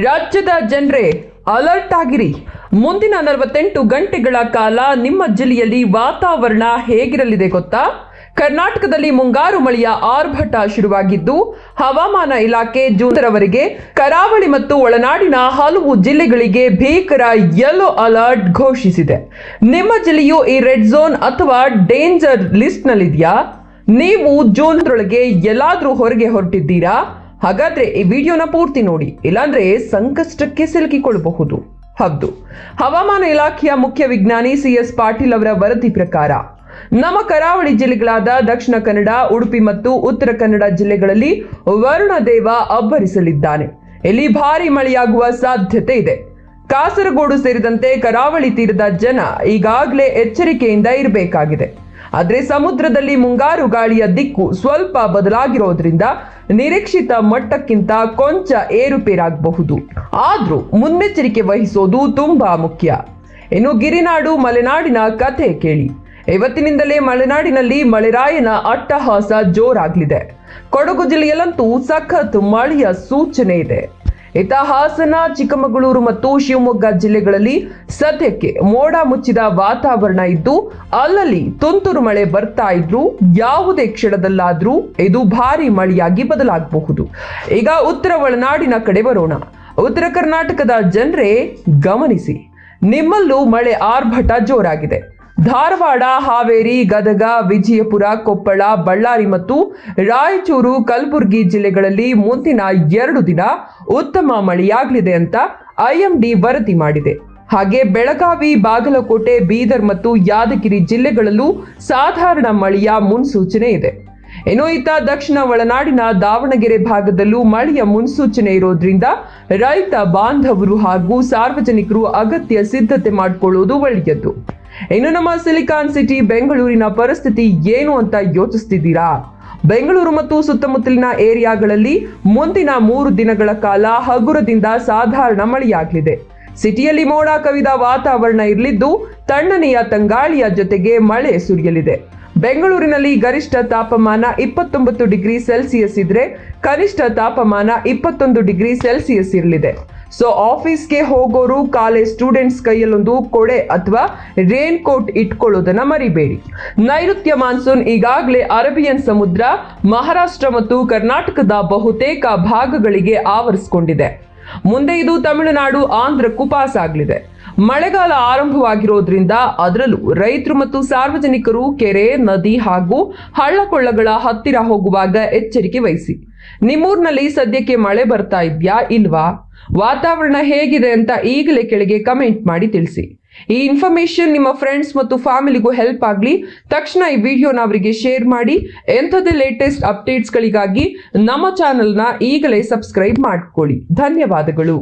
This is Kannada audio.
ರಾಜ್ಯದ ಜನರೇ ಅಲರ್ಟ್ ಆಗಿರಿ. ಮುಂದಿನ 48 ಗಂಟೆಗಳ ಕಾಲ ನಿಮ್ಮ ಜಿಲ್ಲೆಯಲ್ಲಿ ವಾತಾವರಣ ಹೇಗಿರಲಿದೆ ಗೊತ್ತಾ? ಕರ್ನಾಟಕದಲ್ಲಿ ಮುಂಗಾರು ಮಳೆಯ ಆರ್ಭಟ ಶುರುವಾಗಿದ್ದು, ಹವಾಮಾನ ಇಲಾಖೆ ಜೂನ್ ರವರೆಗೆ ಕರಾವಳಿ ಮತ್ತು ಒಳನಾಡಿನ ಹಲವು ಜಿಲ್ಲೆಗಳಿಗೆ ಭೀಕರ ಯೆಲ್ಲೋ ಅಲರ್ಟ್ ಘೋಷಿಸಿದೆ. ನಿಮ್ಮ ಜಿಲ್ಲೆಯು ಈ ರೆಡ್ ಝೋನ್ ಅಥವಾ ಡೇಂಜರ್ ಲಿಸ್ಟ್ ನಲ್ಲಿದೆಯಾ? ನೀವು ಜೂನ್ ರೊಳಗೆ ಎಲ್ಲಾದ್ರೂ ಹೊರಗೆ ಹೊರಟಿದ್ದೀರಾ? ಹಾಗಾದ್ರೆ ಈ ವಿಡಿಯೋನ ಪೂರ್ತಿ ನೋಡಿ, ಇಲ್ಲಾಂದ್ರೆ ಸಂಕಷ್ಟಕ್ಕೆ ಸಿಲುಕಿಕೊಳ್ಳಬಹುದು. ಹೌದು, ಹವಾಮಾನ ಇಲಾಖೆಯ ಮುಖ್ಯ ವಿಜ್ಞಾನಿ CS ಪಾಟೀಲ್ ಅವರ ವರದಿ ಪ್ರಕಾರ ನಮ್ಮ ಕರಾವಳಿ ಜಿಲ್ಲೆಗಳಾದ ದಕ್ಷಿಣ ಕನ್ನಡ, ಉಡುಪಿ ಮತ್ತು ಉತ್ತರ ಕನ್ನಡ ಜಿಲ್ಲೆಗಳಲ್ಲಿ ವರುಣ ದೇವ ಅಬ್ಬರಿಸಲಿದ್ದಾನೆ. ಇಲ್ಲಿ ಭಾರಿ ಮಳೆಯಾಗುವ ಸಾಧ್ಯತೆ ಇದೆ. ಕಾಸರಗೋಡು ಸೇರಿದಂತೆ ಕರಾವಳಿ ತೀರದ ಜನ ಈಗಾಗಲೇ ಎಚ್ಚರಿಕೆಯಿಂದ ಇರಬೇಕಾಗಿದೆ. ಆದರೆ ಸಮುದ್ರದಲ್ಲಿ ಮುಂಗಾರು ಗಾಳಿಯ ದಿಕ್ಕು ಸ್ವಲ್ಪ ಬದಲಾಗಿರೋದ್ರಿಂದ ನಿರೀಕ್ಷಿತ ಮಟ್ಟಕ್ಕಿಂತ ಕೊಂಚ ಏರುಪೇರಾಗಬಹುದು. ಆದ್ರೂ ಮುನ್ನೆಚ್ಚರಿಕೆ ವಹಿಸೋದು ತುಂಬಾ ಮುಖ್ಯ. ಇನ್ನು ಗಿರಿನಾಡು ಮಲೆನಾಡಿನ ಕಥೆ ಕೇಳಿ. ಇವತ್ತಿನಿಂದಲೇ ಮಲೆನಾಡಿನಲ್ಲಿ ಮಳೆರಾಯನ ಅಟ್ಟಹಾಸ ಜೋರಾಗಲಿದೆ. ಕೊಡಗು ಜಿಲ್ಲೆಯಲ್ಲಂತೂ ಸಖತ್ ಮಳೆಯ ಸೂಚನೆ ಇದೆ. ಇತ್ತ ಹಾಸನ, ಚಿಕ್ಕಮಗಳೂರು ಮತ್ತು ಶಿವಮೊಗ್ಗ ಜಿಲ್ಲೆಗಳಲ್ಲಿ ಸದ್ಯಕ್ಕೆ ಮೋಡ ಮುಚ್ಚಿದ ವಾತಾವರಣ ಇದ್ದು, ಅಲ್ಲಲ್ಲಿ ತುಂತುರು ಮಳೆ ಬರ್ತಾ ಇದ್ರು ಯಾವುದೇ ಕ್ಷಣದಲ್ಲಾದ್ರೂ ಇದು ಭಾರಿ ಮಳೆಯಾಗಿ ಬದಲಾಗಬಹುದು. ಈಗ ಉತ್ತರ ಒಳನಾಡಿನ ಕಡೆ ಬರೋಣ. ಉತ್ತರ ಕರ್ನಾಟಕದ ಜನರೇ ಗಮನಿಸಿ, ನಿಮ್ಮಲ್ಲೂ ಮಳೆ ಆರ್ಭಟ ಜೋರಾಗಿದೆ. ಧಾರವಾಡ, ಹಾವೇರಿ, ಗದಗ, ವಿಜಯಪುರ, ಕೊಪ್ಪಳ, ಬಳ್ಳಾರಿ ಮತ್ತು ರಾಯಚೂರು, ಕಲಬುರಗಿ ಜಿಲ್ಲೆಗಳಲ್ಲಿ ಮುಂದಿನ 2 ದಿನ ಉತ್ತಮ ಮಳೆಯಾಗಲಿದೆ ಅಂತ IMD ವರದಿ ಮಾಡಿದೆ. ಹಾಗೆ ಬೆಳಗಾವಿ, ಬಾಗಲಕೋಟೆ, ಬೀದರ್ ಮತ್ತು ಯಾದಗಿರಿ ಜಿಲ್ಲೆಗಳಲ್ಲೂ ಸಾಧಾರಣ ಮಳೆಯ ಮುನ್ಸೂಚನೆ ಇದೆ. ಇನ್ನು ಇತ್ತ ದಕ್ಷಿಣ ಒಳನಾಡಿನ ದಾವಣಗೆರೆ ಭಾಗದಲ್ಲೂ ಮಳೆಯ ಮುನ್ಸೂಚನೆ ಇರೋದ್ರಿಂದ ರೈತ ಬಾಂಧವರು ಹಾಗೂ ಸಾರ್ವಜನಿಕರು ಅಗತ್ಯ ಸಿದ್ಧತೆ ಮಾಡಿಕೊಳ್ಳುವುದು ಒಳ್ಳೆಯದು. ಇನ್ನು ನಮ್ಮ ಸಿಲಿಕಾನ್ ಸಿಟಿ ಬೆಂಗಳೂರಿನ ಪರಿಸ್ಥಿತಿ ಏನು ಅಂತ ಯೋಚಿಸ್ತಿದ್ದೀರಾ? ಬೆಂಗಳೂರು ಮತ್ತು ಸುತ್ತಮುತ್ತಲಿನ ಏರಿಯಾಗಳಲ್ಲಿ ಮುಂದಿನ 3 ದಿನಗಳ ಕಾಲ ಹಗುರದಿಂದ ಸಾಧಾರಣ ಮಳೆಯಾಗಲಿದೆ. ಸಿಟಿಯಲ್ಲಿ ಮೋಡ ಕವಿದ ವಾತಾವರಣ ಇರಲಿದ್ದು, ತಣ್ಣನೆಯ ತಂಗಾಳಿಯ ಜೊತೆಗೆ ಮಳೆ ಸುರಿಯಲಿದೆ. ಬೆಂಗಳೂರಿನಲ್ಲಿ ಗರಿಷ್ಠ ತಾಪಮಾನ 29 ಡಿಗ್ರಿ ಸೆಲ್ಸಿಯಸ್ ಇದ್ರೆ ಕನಿಷ್ಠ ತಾಪಮಾನ 21 ಡಿಗ್ರಿ ಸೆಲ್ಸಿಯಸ್ ಇರಲಿದೆ. ಸೊ ಆಫೀಸ್ಗೆ ಹೋಗೋರು, ಕಾಲೇಜ್ ಸ್ಟೂಡೆಂಟ್ಸ್ ಕೈಯಲ್ಲೊಂದು ಕೊಡೆ ಅಥವಾ ರೇನ್ ಕೋಟ್ ಇಟ್ಕೊಳ್ಳೋದನ್ನ ಮರಿಬೇಡಿ. ನೈಋತ್ಯ ಮಾನ್ಸೂನ್ ಈಗಾಗಲೇ ಅರೇಬಿಯನ್ ಸಮುದ್ರ, ಮಹಾರಾಷ್ಟ್ರ ಮತ್ತು ಕರ್ನಾಟಕದ ಬಹುತೇಕ ಭಾಗಗಳಿಗೆ ಆವರಿಸಿಕೊಂಡಿದೆ. ಮುಂದೆ ಇದು ತಮಿಳುನಾಡು, ಆಂಧ್ರಕ್ಕೂ ಪಾಸ್ ಆಗಲಿದೆ. ಮಳೆಗಾಲ ಆರಂಭವಾಗಿರೋದ್ರಿಂದ ಅದರಲ್ಲೂ ರೈತರು ಮತ್ತು ಸಾರ್ವಜನಿಕರು ಕೆರೆ, ನದಿ ಹಾಗೂ ಹಳ್ಳಕೊಳ್ಳಗಳ ಹತ್ತಿರ ಹೋಗುವಾಗ ಎಚ್ಚರಿಕೆ ವಹಿಸಿ. ನಿಮ್ಮೂರಿನಲ್ಲಿ ಸದ್ಯಕ್ಕೆ ಮಳೆ ಬರ್ತಾ ಇದೆಯಾ ಇಲ್ವಾ? ವಾತಾವರಣ ಹೇಗಿದೆ ಅಂತ ಈಗಲೇ ಕೆಳಗೆ ಕಮೆಂಟ್ ಮಾಡಿ ತಿಳಿಸಿ. ಈ ಇನ್ಫಾರ್ಮೇಶನ್ ನಿಮ್ಮ ಫ್ರೆಂಡ್ಸ್ ಮತ್ತು ಫ್ಯಾಮಿಲಿಗೂ ಹೆಲ್ಪ್ ಆಗಲಿ. ತಕ್ಷಣ ಈ ವಿಡಿಯೋನ ಅವರಿಗೆ ಶೇರ್ ಮಾಡಿ. ಎಂಥದೇ ಲೇಟೆಸ್ಟ್ ಅಪ್ಡೇಟ್ಸ್ಗಳಿಗಾಗಿ ನಮ್ಮ ಚಾನೆಲ್ನ ಈಗಲೇ ಸಬ್ಸ್ಕ್ರೈಬ್ ಮಾಡ್ಕೊಳ್ಳಿ. ಧನ್ಯವಾದಗಳು.